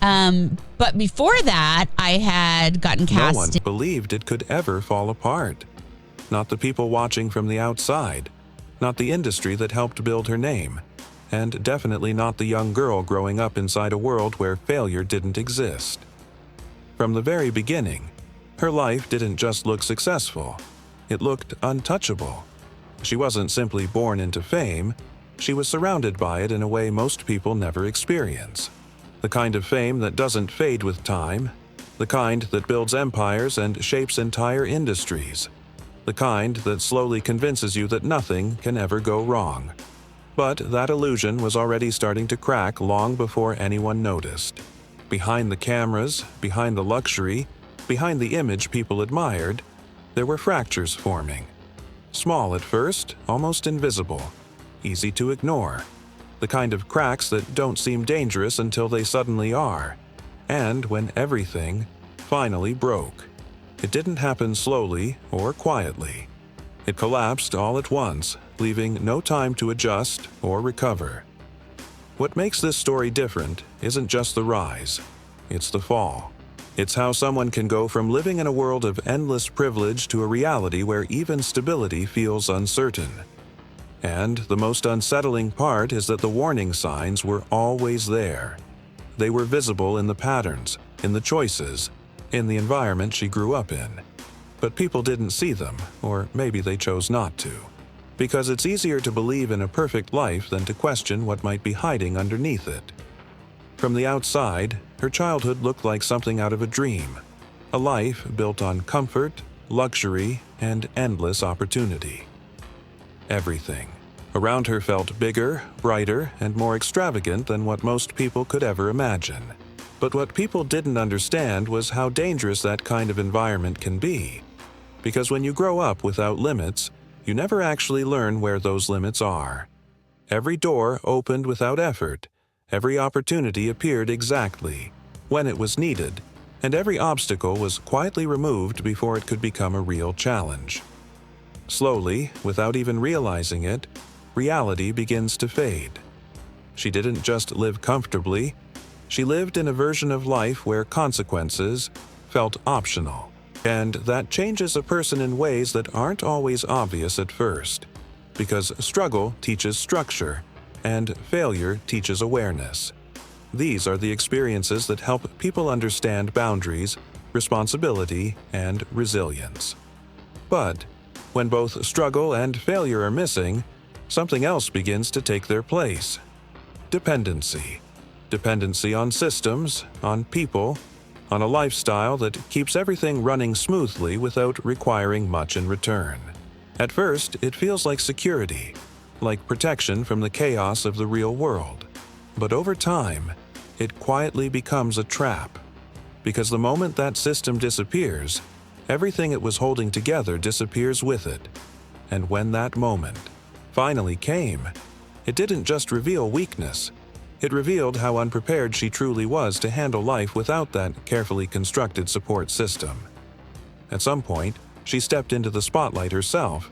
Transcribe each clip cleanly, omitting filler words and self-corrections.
But before that, I had gotten cast. No one believed it could ever fall apart. Not the people watching from the outside, not the industry that helped build her name, and definitely not the young girl growing up inside a world where failure didn't exist. From the very beginning, her life didn't just look successful, it looked untouchable. She wasn't simply born into fame, she was surrounded by it in a way most people never experience. The kind of fame that doesn't fade with time, the kind that builds empires and shapes entire industries, the kind that slowly convinces you that nothing can ever go wrong. But that illusion was already starting to crack long before anyone noticed. Behind the cameras, behind the luxury, behind the image people admired, there were fractures forming. Small at first, almost invisible, easy to ignore. The kind of cracks that don't seem dangerous until they suddenly are. And when everything finally broke. It didn't happen slowly or quietly. It collapsed all at once, leaving no time to adjust or recover. What makes this story different isn't just the rise, it's the fall. It's how someone can go from living in a world of endless privilege to a reality where even stability feels uncertain. And the most unsettling part is that the warning signs were always there. They were visible in the patterns, in the choices, in the environment she grew up in. But people didn't see them, or maybe they chose not to. Because it's easier to believe in a perfect life than to question what might be hiding underneath it. From the outside, her childhood looked like something out of a dream. A life built on comfort, luxury, and endless opportunity. Everything around her felt bigger, brighter, and more extravagant than what most people could ever imagine. But what people didn't understand was how dangerous that kind of environment can be. Because when you grow up without limits, you never actually learn where those limits are. Every door opened without effort, every opportunity appeared exactly when it was needed, and every obstacle was quietly removed before it could become a real challenge. Slowly, without even realizing it, reality begins to fade. She didn't just live comfortably, she lived in a version of life where consequences felt optional. And that changes a person in ways that aren't always obvious at first. Because struggle teaches structure, and failure teaches awareness. These are the experiences that help people understand boundaries, responsibility, and resilience. But when both struggle and failure are missing, something else begins to take their place. Dependency. Dependency on systems, on people, on a lifestyle that keeps everything running smoothly without requiring much in return. At first, it feels like security, like protection from the chaos of the real world. But over time, it quietly becomes a trap. Because the moment that system disappears, everything it was holding together disappears with it. And when that moment finally came, it didn't just reveal weakness. It revealed how unprepared she truly was to handle life without that carefully constructed support system. At some point, she stepped into the spotlight herself,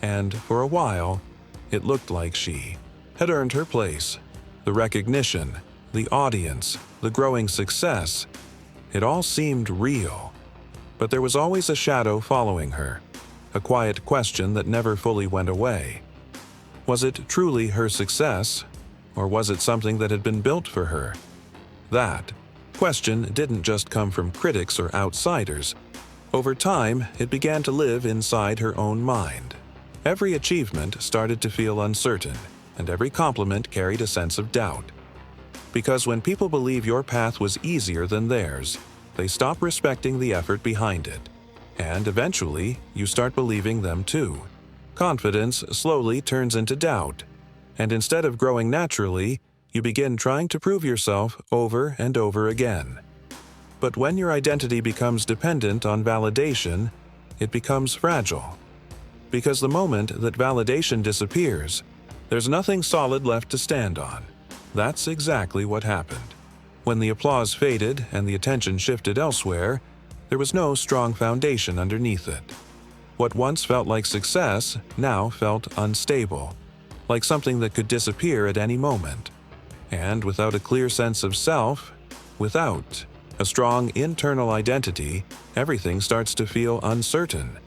and for a while, it looked like she had earned her place. The recognition, the audience, the growing success, it all seemed real. But there was always a shadow following her, a quiet question that never fully went away. Was it truly her success, or was it something that had been built for her? That question didn't just come from critics or outsiders. Over time, it began to live inside her own mind. Every achievement started to feel uncertain, and every compliment carried a sense of doubt. Because when people believe your path was easier than theirs, they stop respecting the effort behind it. And eventually, you start believing them too. Confidence slowly turns into doubt. And instead of growing naturally, you begin trying to prove yourself over and over again. But when your identity becomes dependent on validation, it becomes fragile. Because the moment that validation disappears, there's nothing solid left to stand on. That's exactly what happened. When the applause faded and the attention shifted elsewhere, there was no strong foundation underneath it. What once felt like success now felt unstable, like something that could disappear at any moment. And without a clear sense of self, Without a strong internal identity, everything starts to feel uncertain.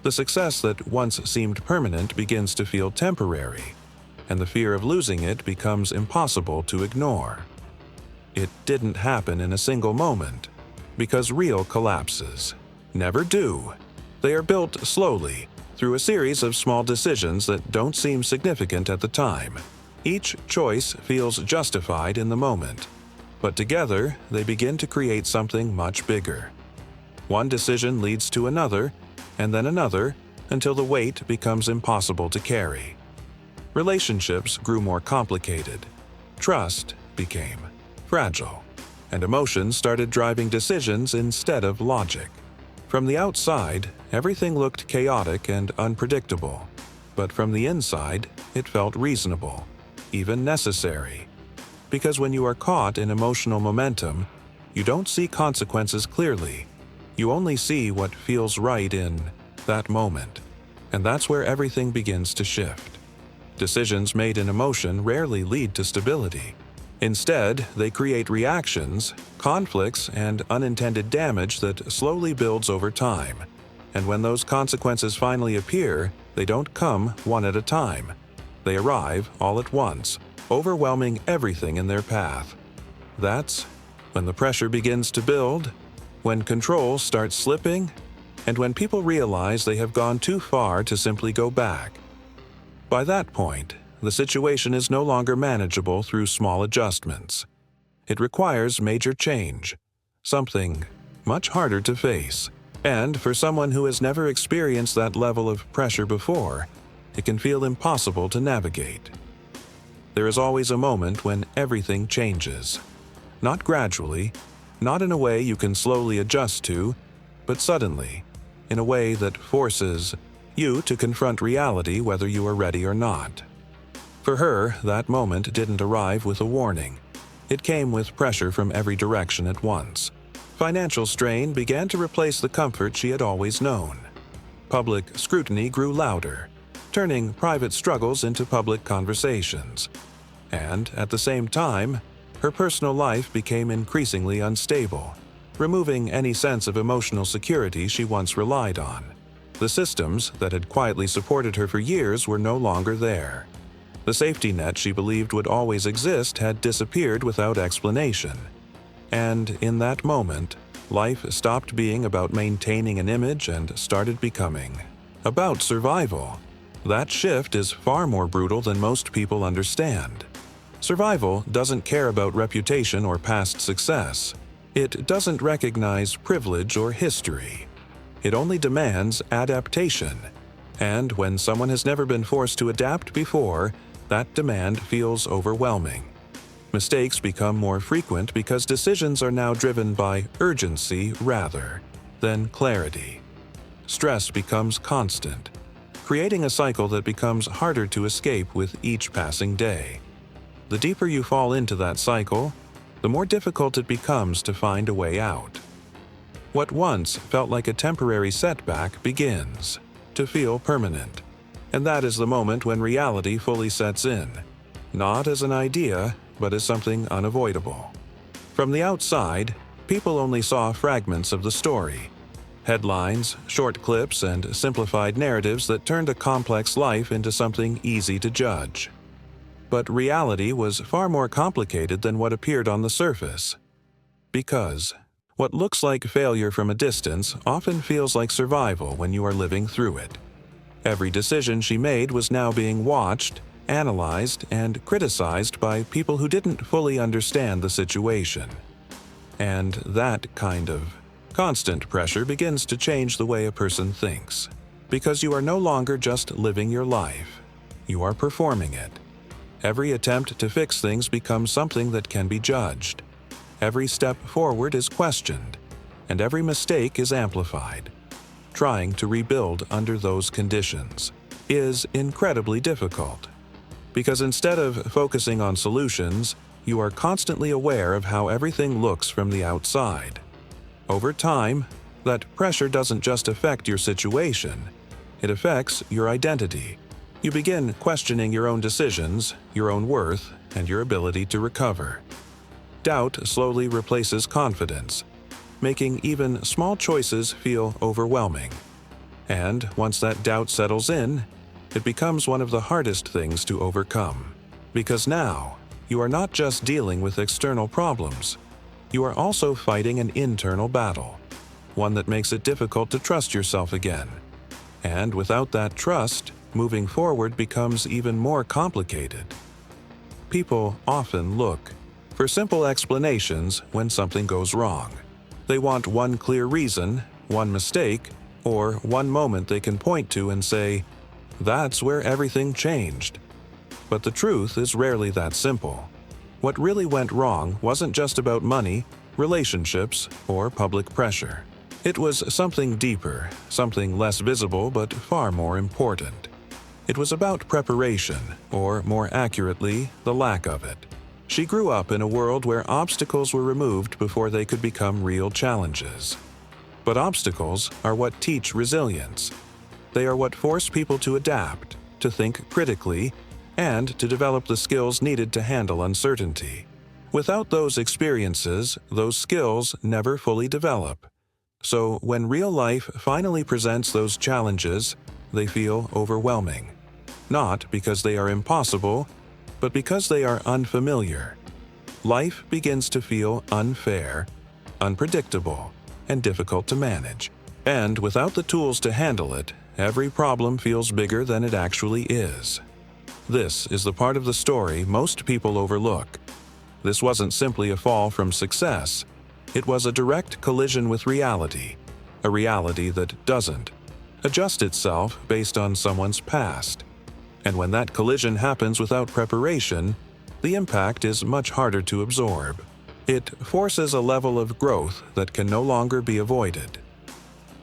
The success that once seemed permanent begins to feel temporary, and the fear of losing it becomes impossible to ignore. It didn't happen in a single moment, because real collapses never do. They are built slowly, through a series of small decisions that don't seem significant at the time. Each choice feels justified in the moment, but together they begin to create something much bigger. One decision leads to another, and then another, until the weight becomes impossible to carry. Relationships grew more complicated. Trust became fragile, and emotions started driving decisions instead of logic. From the outside, everything looked chaotic and unpredictable, but from the inside, it felt reasonable, even necessary. Because when you are caught in emotional momentum, you don't see consequences clearly. You only see what feels right in that moment, and that's where everything begins to shift. Decisions made in emotion rarely lead to stability. Instead, they create reactions, conflicts, and unintended damage that slowly builds over time. And when those consequences finally appear, they don't come one at a time. They arrive all at once, overwhelming everything in their path. That's when the pressure begins to build, when control starts slipping, and when people realize they have gone too far to simply go back. By that point, the situation is no longer manageable through small adjustments. It requires major change, something much harder to face. And for someone who has never experienced that level of pressure before, it can feel impossible to navigate. There is always a moment when everything changes. Not gradually, not in a way you can slowly adjust to, but suddenly, in a way that forces you to confront reality whether you are ready or not. For her, that moment didn't arrive with a warning. It came with pressure from every direction at once. Financial strain began to replace the comfort she had always known. Public scrutiny grew louder, turning private struggles into public conversations. And, at the same time, her personal life became increasingly unstable, removing any sense of emotional security she once relied on. The systems that had quietly supported her for years were no longer there. The safety net she believed would always exist had disappeared without explanation. And in that moment, life stopped being about maintaining an image and started becoming about survival. That shift is far more brutal than most people understand. Survival doesn't care about reputation or past success. It doesn't recognize privilege or history. It only demands adaptation. And when someone has never been forced to adapt before, that demand feels overwhelming. Mistakes become more frequent because decisions are now driven by urgency rather than clarity. Stress becomes constant, creating a cycle that becomes harder to escape with each passing day. The deeper you fall into that cycle, the more difficult it becomes to find a way out. What once felt like a temporary setback begins to feel permanent. And that is the moment when reality fully sets in, not as an idea, but as something unavoidable. From the outside, people only saw fragments of the story. Headlines, short clips, and simplified narratives that turned a complex life into something easy to judge. But reality was far more complicated than what appeared on the surface. Because what looks like failure from a distance often feels like survival when you are living through it. Every decision she made was now being watched, analyzed, and criticized by people who didn't fully understand the situation. And that kind of constant pressure begins to change the way a person thinks. Because you are no longer just living your life, you are performing it. Every attempt to fix things becomes something that can be judged. Every step forward is questioned, and every mistake is amplified. Trying to rebuild under those conditions is incredibly difficult. Because instead of focusing on solutions, you are constantly aware of how everything looks from the outside. Over time, that pressure doesn't just affect your situation, it affects your identity. You begin questioning your own decisions, your own worth, and your ability to recover. doubt slowly replaces confidence, making even small choices feel overwhelming. And once that doubt settles in, it becomes one of the hardest things to overcome. Because now, you are not just dealing with external problems, you are also fighting an internal battle, one that makes it difficult to trust yourself again. And without that trust, moving forward becomes even more complicated. People often look for simple explanations when something goes wrong. They want one clear reason, one mistake, or one moment they can point to and say, "That's where everything changed." But the truth is rarely that simple. What really went wrong wasn't just about money, relationships, or public pressure. It was something deeper, something less visible but far more important. It was about preparation, or more accurately, the lack of it. She grew up in a world where obstacles were removed before they could become real challenges. But obstacles are what teach resilience. They are what force people to adapt, to think critically, and to develop the skills needed to handle uncertainty. Without those experiences, those skills never fully develop. So when real life finally presents those challenges, they feel overwhelming. Not because they are impossible, but because they are unfamiliar. Life begins to feel unfair, unpredictable, and difficult to manage. And without the tools to handle it, every problem feels bigger than it actually is. This is the part of the story most people overlook. This wasn't simply a fall from success. It was a direct collision with reality, a reality that doesn't adjust itself based on someone's past. And when that collision happens without preparation, the impact is much harder to absorb. It forces a level of growth that can no longer be avoided.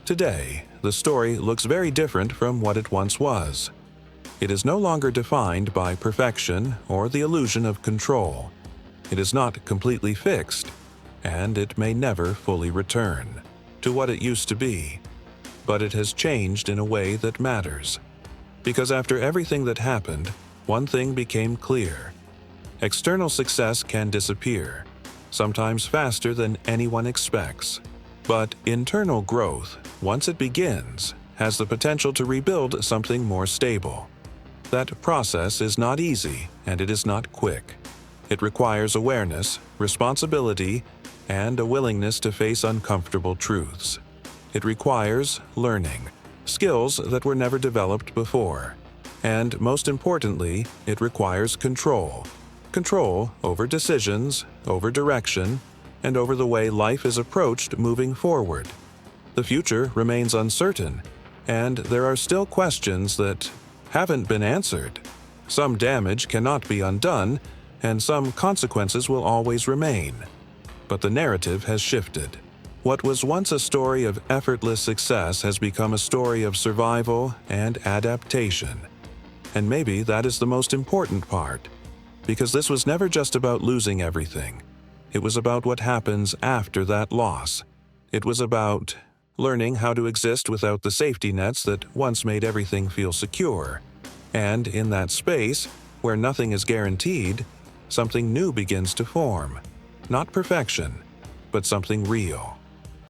Today, the story looks very different from what it once was. It is no longer defined by perfection or the illusion of control. It is not completely fixed, and it may never fully return to what it used to be. But it has changed in a way that matters. Because after everything that happened, one thing became clear. External success can disappear, sometimes faster than anyone expects. But internal growth, once it begins, has the potential to rebuild something more stable. That process is not easy, and it is not quick. It requires awareness, responsibility, and a willingness to face uncomfortable truths. It requires learning, skills that were never developed before. And most importantly, it requires control. Control over decisions, over direction, and over the way life is approached moving forward. The future remains uncertain, and there are still questions that haven't been answered. Some damage cannot be undone, and some consequences will always remain. But the narrative has shifted. What was once a story of effortless success has become a story of survival and adaptation. And maybe that is the most important part, because this was never just about losing everything. It was about what happens after that loss. It was about learning how to exist without the safety nets that once made everything feel secure. And in that space, where nothing is guaranteed, something new begins to form. Not perfection, but something real.